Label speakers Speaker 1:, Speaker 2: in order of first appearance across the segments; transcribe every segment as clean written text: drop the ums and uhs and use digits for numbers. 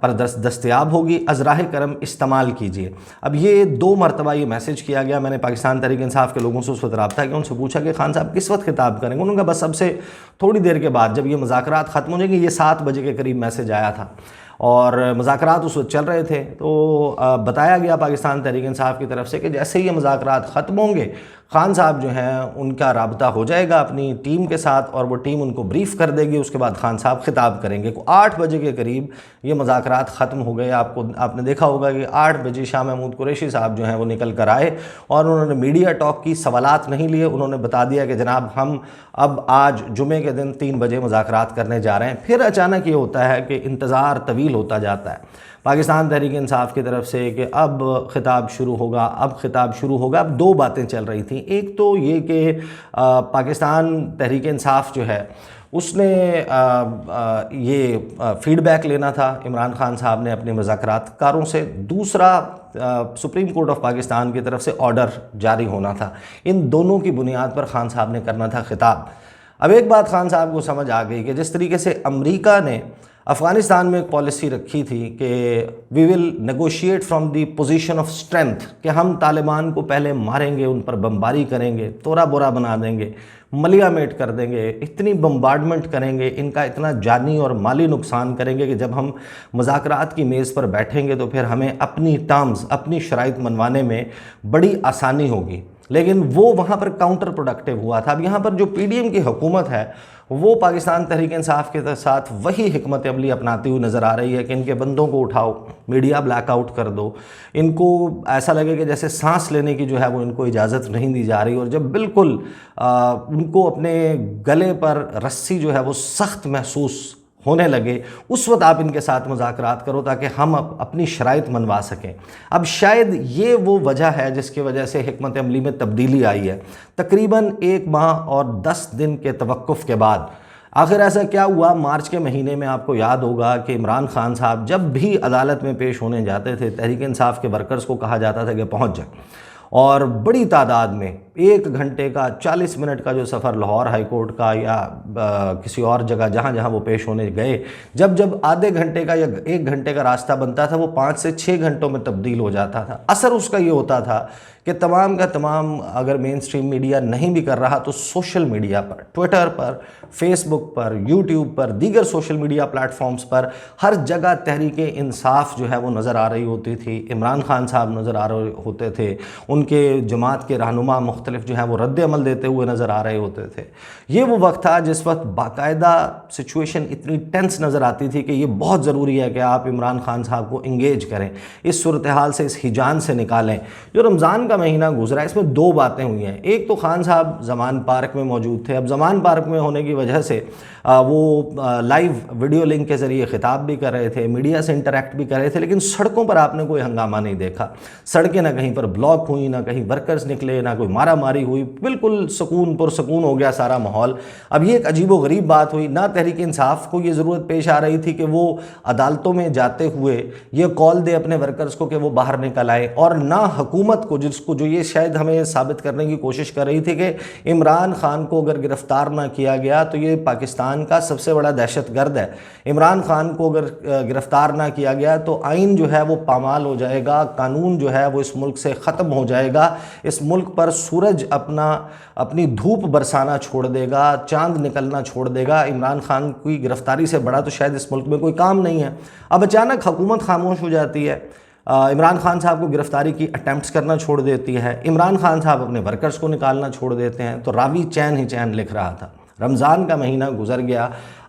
Speaker 1: پر دستیاب ہوگی، از راہ کرم استعمال کیجیے۔ اب یہ 2 مرتبہ یہ میسیج کیا گیا۔ میں نے پاکستان تحریک انصاف کے لوگوں سے اس وقت رابطہ کیا، ان سے پوچھا کہ خان صاحب کس وقت خطاب کریں گے؟ انہوں نے کہا بس اب سے تھوڑی دیر کے بعد، جب یہ مذاکرات ختم ہو جائیں گے۔ یہ 7 بجے کے قریب میسیج آیا تھا اور مذاکرات اس وقت چل رہے تھے، تو بتایا گیا پاکستان تحریک انصاف کی طرف سے کہ جیسے ہی یہ مذاکرات ختم ہوں گے، خان صاحب جو ہیں ان کا رابطہ ہو جائے گا اپنی ٹیم کے ساتھ اور وہ ٹیم ان کو بریف کر دے گی، اس کے بعد خان صاحب خطاب کریں گے۔ 8 بجے کے قریب یہ مذاکرات ختم ہو گئے۔ آپ نے دیکھا ہوگا کہ 8 بجے شاہ محمود قریشی صاحب جو ہیں وہ نکل کر آئے اور انہوں نے میڈیا ٹاک کی، سوالات نہیں لیے، انہوں نے بتا دیا کہ جناب ہم اب آج جمعے کے دن 3 بجے مذاکرات کرنے جا رہے ہیں۔ پھر اچانک یہ ہوتا ہے کہ انتظار طویل ہوتا جاتا ہے پاکستان تحریک انصاف کی طرف سے کہ اب خطاب شروع ہوگا، اب خطاب شروع ہوگا۔ اب 2 باتیں چل رہی تھیں۔ ایک تو یہ کہ پاکستان تحریک انصاف جو ہے اس نے یہ فیڈ بیک لینا تھا عمران خان صاحب نے اپنے مذاکرات کاروں سے۔ دوسرا سپریم کورٹ آف پاکستان کی طرف سے آرڈر جاری ہونا تھا۔ ان دونوں کی بنیاد پر خان صاحب نے کرنا تھا خطاب۔ اب ایک بات خان صاحب کو سمجھ آ گئی کہ جس طریقے سے امریکہ نے افغانستان میں ایک پالیسی رکھی تھی کہ we will negotiate from the position of strength, کہ ہم طالبان کو پہلے ماریں گے، ان پر بمباری کریں گے، تورا بورا بنا دیں گے، ملیا میٹ کر دیں گے، اتنی بمبارڈمنٹ کریں گے، ان کا اتنا جانی اور مالی نقصان کریں گے کہ جب ہم مذاکرات کی میز پر بیٹھیں گے تو پھر ہمیں اپنی ٹرمز، اپنی شرائط منوانے میں بڑی آسانی ہوگی۔ لیکن وہ وہاں پر کاؤنٹر پروڈکٹیو ہوا تھا۔ اب یہاں پر جو پی ڈی ایم کی حکومت ہے وہ پاکستان تحریک انصاف کے ساتھ وہی حکمت عملی اپناتی ہوئی نظر آ رہی ہے کہ ان کے بندوں کو اٹھاؤ، میڈیا بلیک آؤٹ کر دو، ان کو ایسا لگے کہ جیسے سانس لینے کی جو ہے وہ ان کو اجازت نہیں دی جا رہی، اور جب بالکل ان کو اپنے گلے پر رسی جو ہے وہ سخت محسوس ہونے لگے، اس وقت آپ ان کے ساتھ مذاکرات کرو تاکہ ہم اپنی شرائط منوا سکیں۔ اب شاید یہ وہ وجہ ہے جس کی وجہ سے حکمت عملی میں تبدیلی آئی ہے۔ تقریباً 1 ماہ اور 10 دن کے توقف کے بعد آخر ایسا کیا ہوا؟ مارچ کے مہینے میں آپ کو یاد ہوگا کہ عمران خان صاحب جب بھی عدالت میں پیش ہونے جاتے تھے، تحریک انصاف کے ورکرز کو کہا جاتا تھا کہ پہنچ جائیں، اور بڑی تعداد میں 1 گھنٹے کا 40 منٹ کا جو سفر لاہور ہائی کورٹ کا یا کسی اور جگہ جہاں جہاں وہ پیش ہونے گئے، جب آدھے گھنٹے کا یا 1 گھنٹے کا راستہ بنتا تھا وہ 5 سے 6 گھنٹوں میں تبدیل ہو جاتا تھا۔ اثر اس کا یہ ہوتا تھا کہ تمام کا تمام اگر مین سٹریم میڈیا نہیں بھی کر رہا تو سوشل میڈیا پر، ٹویٹر پر، فیس بک پر، یوٹیوب پر، دیگر سوشل میڈیا پلیٹ فارمز پر ہر جگہ تحریک انصاف جو ہے وہ نظر آ رہی ہوتی تھی، عمران خان صاحب نظر آ رہے ہوتے تھے، ان کے جماعت کے رہنما مختلف جو ہیں وہ رد عمل دیتے ہوئے نظر آ رہے ہوتے تھے۔ یہ وہ وقت تھا جس وقت باقاعدہ سچویشن اتنی ٹینس نظر آتی تھی کہ یہ بہت ضروری ہے کہ آپ عمران خان صاحب کو انگیج کریں، اس صورتحال سے، اس ہیجان سے نکالیں۔ جو رمضان کا مہینہ گزرا ہے اس میں 2 باتیں ہوئی ہیں۔ ایک تو خان صاحب زمان پارک میں موجود تھے۔ اب زمان پارک میں ہونے کی وجہ سے وہ لائیو ویڈیو لنک کے ذریعے خطاب بھی کر رہے تھے، میڈیا سے انٹریکٹ بھی کر رہے تھے، لیکن سڑکوں پر آپ نے کوئی ہنگامہ نہیں دیکھا۔ سڑکیں نہ کہیں پر بلاک ہوئی، نہ کہیں ورکرز نکلے، نہ کوئی مارا ماری ہوئی، بالکل سکون پرسکون ہو گیا سارا ماحول۔ اب یہ ایک عجیب و غریب بات ہوئی، نہ تحریک انصاف کو یہ ضرورت پیش آ رہی تھی کہ وہ عدالتوں میں جاتے ہوئے یہ کال دے اپنے ورکرز کو کہ وہ باہر نکل آئے، اور نہ حکومت کو، جس کو جو یہ شاید ہمیں ثابت کرنے کی کوشش کر رہی تھی کہ عمران خان کو اگر گرفتار نہ کیا گیا تو یہ پاکستان کا سب سے بڑا دہشت گرد ہے، عمران خان کو اگر گرفتار نہ کیا گیا تو آئین جو ہے وہ پامال ہو جائے گا، قانون جو ہے وہ اس ملک سے ختم ہو جائے گا، اس ملک پر سورج اپنی دھوپ برسانا چھوڑ دے گا، چاند نکلنا چھوڑ دے گا۔ عمران خان کی گرفتاری سے بڑا تو شاید اس ملک میں کوئی کام نہیں ہے۔ اب اچانک حکومت خاموش ہو جاتی ہے، عمران خان صاحب کو گرفتاری کی اٹیمپٹس کرنا چھوڑ دیتی ہے، عمران خان صاحب اپنے ورکرز کو نکالنا چھوڑ دیتے ہیں، تو راوی چین ہی چین لکھ رہا تھا۔ رمضان کا مہینہ گزر گیا،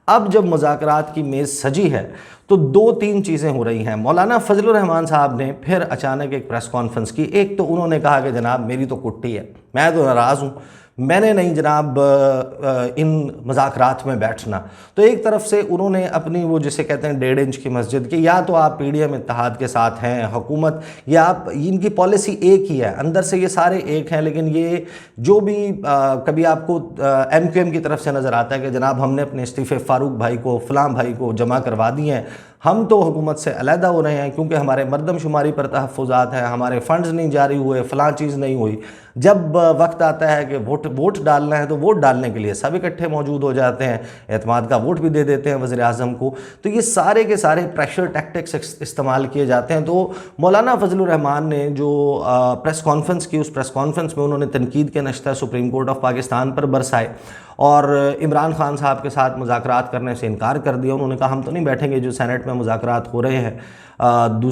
Speaker 1: اب جب مذاکرات کی میز سجی ہے تو 2-3 چیزیں ہو رہی ہیں۔ مولانا فضل الرحمان صاحب نے پھر اچانک ایک پریس کانفرنس کی۔ ایک تو انہوں نے کہا کہ جناب میری تو کٹی ہے، میں تو ناراض ہوں، میں نے نہیں جناب ان مذاکرات میں بیٹھنا۔ تو ایک طرف سے انہوں نے اپنی وہ جسے کہتے ہیں 1.5 انچ کی مسجد کہ یا تو آپ پی ڈی ایم اتحاد کے ساتھ ہیں، حکومت، یا آپ، ان کی پالیسی ایک ہی ہے، اندر سے یہ سارے ایک ہیں، لیکن یہ جو بھی کبھی آپ کو MQM کی طرف سے نظر آتا ہے کہ جناب ہم نے اپنے استعفے فاروق بھائی کو، فلاں بھائی کو جمع کروا دی ہیں، ہم تو حکومت سے علیحدہ ہو رہے ہیں کیونکہ ہمارے مردم شماری پر تحفظات ہیں، ہمارے فنڈز نہیں جاری ہوئے، فلاں چیز نہیں ہوئی۔ جب وقت آتا ہے کہ ووٹ ڈالنا ہے تو ووٹ ڈالنے کے لیے سب اکٹھے موجود ہو جاتے ہیں، اعتماد کا ووٹ بھی دے دیتے ہیں وزیر اعظم کو۔ تو یہ سارے کے سارے پریشر ٹیکٹکس استعمال کیے جاتے ہیں۔ تو مولانا فضل الرحمان نے جو پریس کانفرنس کی، اس پریس کانفرنس میں انہوں نے تنقید کے نشتہ سپریم کورٹ آف پاکستان پر برسائے اور عمران خان صاحب کے ساتھ مذاکرات کرنے سے انکار کر دیا۔ انہوں نے کہا ہم تو نہیں بیٹھیں گے جو سینٹ میں مذاکرات ہو رہے ہیں۔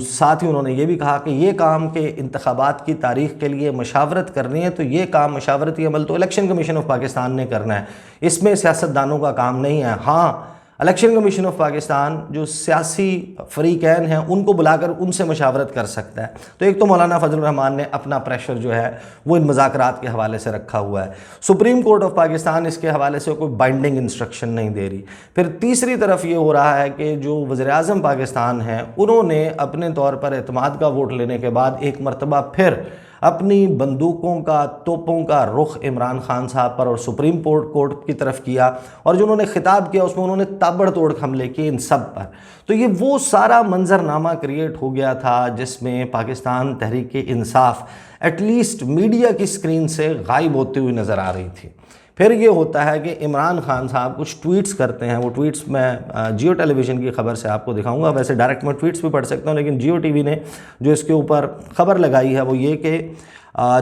Speaker 1: ساتھ ہی انہوں نے یہ بھی کہا کہ یہ کام کے انتخابات کی تاریخ کے لیے مشاورت کرنی ہے تو یہ کام مشاورتی عمل تو الیکشن کمیشن آف پاکستان نے کرنا ہے، اس میں سیاستدانوں کا کام نہیں ہے۔ ہاں، الیکشن کمیشن آف پاکستان جو سیاسی فریقین ہیں ان کو بلا کر ان سے مشاورت کر سکتا ہے۔ تو ایک تو مولانا فضل الرحمان نے اپنا پریشر جو ہے وہ ان مذاکرات کے حوالے سے رکھا ہوا ہے، سپریم کورٹ آف پاکستان اس کے حوالے سے کوئی بائنڈنگ انسٹرکشن نہیں دے رہی۔ پھر تیسری طرف یہ ہو رہا ہے کہ جو وزیر اعظم پاکستان ہیں انہوں نے اپنے طور پر اعتماد کا ووٹ لینے کے بعد ایک مرتبہ پھر اپنی بندوقوں کا، توپوں کا رخ عمران خان صاحب پر اور سپریم کورٹ کی طرف کیا، اور جو انہوں نے خطاب کیا اس میں انہوں نے تابڑ توڑ حملے کیے ان سب پر۔ تو یہ وہ سارا منظرنامہ کریٹ ہو گیا تھا جس میں Pakistan Tehreek Insaf at least media کی سکرین سے غائب ہوتی ہوئی نظر آ رہی تھی۔ پھر یہ ہوتا ہے کہ عمران خان صاحب کچھ ٹویٹس کرتے ہیں، وہ ٹویٹس میں جیو ٹیلی ویژن کی خبر سے آپ کو دکھاؤں گا، ویسے ڈائریکٹ میں ٹویٹس بھی پڑھ سکتا ہوں لیکن جیو ٹی وی نے جو اس کے اوپر خبر لگائی ہے وہ یہ کہ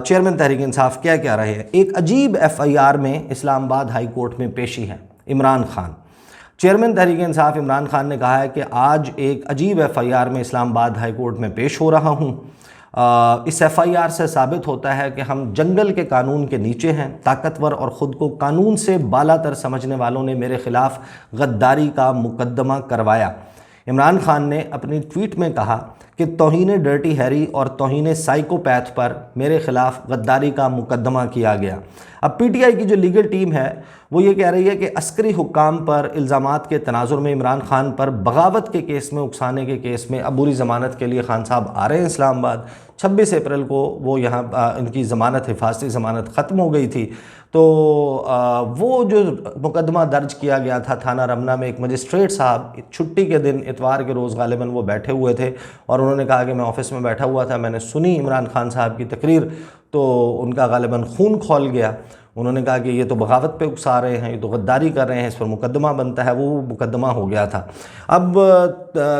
Speaker 1: چیئرمین تحریک انصاف کیا کہہ رہے ہیں۔ ایک عجیب ایف آئی آر میں اسلام آباد ہائی کورٹ میں پیشی ہے۔ عمران خان، چیئرمین تحریک انصاف عمران خان نے کہا ہے کہ آج ایک عجیب ایف آئی آر میں اسلام آباد ہائی کورٹ میں پیش ہو رہا ہوں۔ اس ایف آئی آر سے ثابت ہوتا ہے کہ ہم جنگل کے قانون کے نیچے ہیں۔ طاقتور اور خود کو قانون سے بالا تر سمجھنے والوں نے میرے خلاف غداری کا مقدمہ کروایا۔ عمران خان نے اپنی ٹویٹ میں کہا کہ توہین ڈرٹی ہیری اور توہین سائیکوپیتھ پر میرے خلاف غداری کا مقدمہ کیا گیا۔ اب پی ٹی آئی کی جو لیگل ٹیم ہے وہ یہ کہہ رہی ہے کہ عسکری حکام پر الزامات کے تناظر میں عمران خان پر بغاوت کے کیس میں، اکسانے کے کیس میں عبوری ضمانت کے لیے خان صاحب آ رہے ہیں اسلام آباد۔ 26 اپریل کو وہ یہاں ان کی ضمانت، حفاظتی ضمانت ختم ہو گئی تھی۔ تو وہ جو مقدمہ درج کیا گیا تھا تھانہ رمنا میں، ایک مجسٹریٹ صاحب چھٹی کے دن اتوار کے روز غالباً وہ بیٹھے ہوئے تھے اور انہوں نے کہا کہ میں آفس میں بیٹھا ہوا تھا، میں نے سنی عمران خان صاحب کی تقریر تو ان کا غالباً خون کھول گیا۔ انہوں نے کہا کہ یہ تو بغاوت پہ اکسا رہے ہیں، یہ تو غداری کر رہے ہیں، اس پر مقدمہ بنتا ہے۔ وہ مقدمہ ہو گیا تھا۔ اب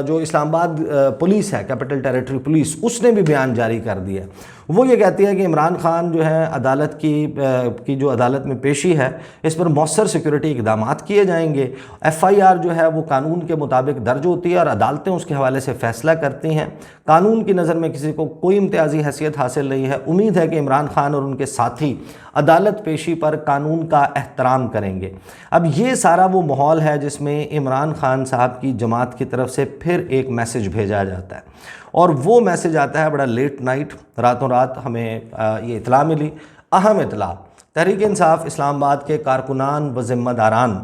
Speaker 1: جو اسلام آباد پولیس ہے، کیپٹل ٹیریٹری پولیس، اس نے بھی بیان جاری کر دیا۔ وہ یہ کہتی ہے کہ عمران خان جو ہے عدالت کی جو عدالت میں پیشی ہے اس پر مؤثر سیکورٹی اقدامات کیے جائیں گے۔ ایف آئی آر جو ہے وہ قانون کے مطابق درج ہوتی ہے اور عدالتیں اس کے حوالے سے فیصلہ کرتی ہیں۔ قانون کی نظر میں کسی کو کوئی امتیازی حیثیت حاصل نہیں ہے۔ امید ہے کہ عمران خان اور ان کے ساتھی عدالت پیشی پر قانون کا احترام کریں گے۔ اب یہ سارا وہ ماحول ہے جس میں عمران خان صاحب کی جماعت کی طرف سے پھر ایک میسج بھیجا جاتا ہے، اور وہ میسج آتا ہے بڑا لیٹ نائٹ، راتوں رات ہمیں یہ اطلاع ملی، اہم اطلاع۔ تحریک انصاف اسلام آباد کے کارکنان و ذمہ داران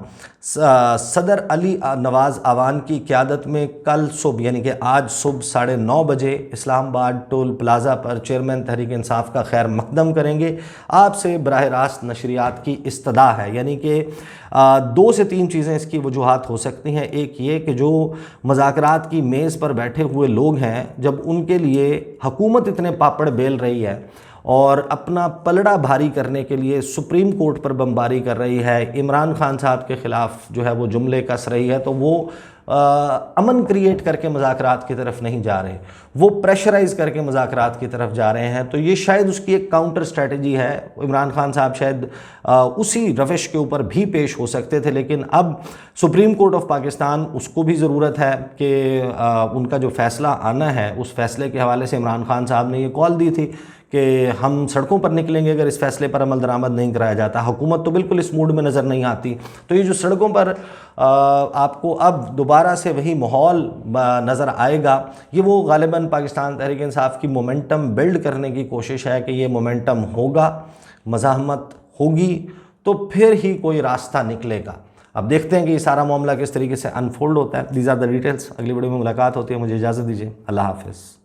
Speaker 1: صدر علی نواز آوان کی قیادت میں کل صبح یعنی کہ آج صبح 9:30 بجے اسلام آباد ٹول پلازا پر چیئرمین تحریک انصاف کا خیر مقدم کریں گے۔ آپ سے براہ راست نشریات کی استدعا ہے، یعنی کہ 2 سے 3 چیزیں اس کی وجوہات ہو سکتی ہیں۔ ایک یہ کہ جو مذاکرات کی میز پر بیٹھے ہوئے لوگ ہیں، جب ان کے لیے حکومت اتنے پاپڑ بیل رہی ہے اور اپنا پلڑا بھاری کرنے کے لیے سپریم کورٹ پر بمباری کر رہی ہے، عمران خان صاحب کے خلاف جو ہے وہ جملے کس رہی ہے، تو وہ امن کریٹ کر کے مذاکرات کی طرف نہیں جا رہے، وہ پریشرائز کر کے مذاکرات کی طرف جا رہے ہیں۔ تو یہ شاید اس کی ایک کاؤنٹر اسٹریٹجی ہے۔ عمران خان صاحب شاید اسی روش کے اوپر بھی پیش ہو سکتے تھے، لیکن اب سپریم کورٹ آف پاکستان اس کو بھی ضرورت ہے کہ ان کا جو فیصلہ آنا ہے، اس فیصلے کے حوالے سے عمران خان صاحب نے یہ کال دی تھی کہ ہم سڑکوں پر نکلیں گے اگر اس فیصلے پر عمل درآمد نہیں کرایا جاتا۔ حکومت تو بالکل اس موڈ میں نظر نہیں آتی، تو یہ جو سڑکوں پر آپ کو اب دوبارہ سے وہی ماحول نظر آئے گا، یہ وہ غالباً پاکستان تحریک انصاف کی مومنٹم بلڈ کرنے کی کوشش ہے کہ یہ مومنٹم ہوگا، مزاحمت ہوگی تو پھر ہی کوئی راستہ نکلے گا۔ اب دیکھتے ہیں کہ یہ سارا معاملہ کس طریقے سے انفولڈ ہوتا ہے۔ These are the details. اگلی ویڈیو میں ملاقات ہوتی ہے، مجھے اجازت دیجیے، اللہ حافظ۔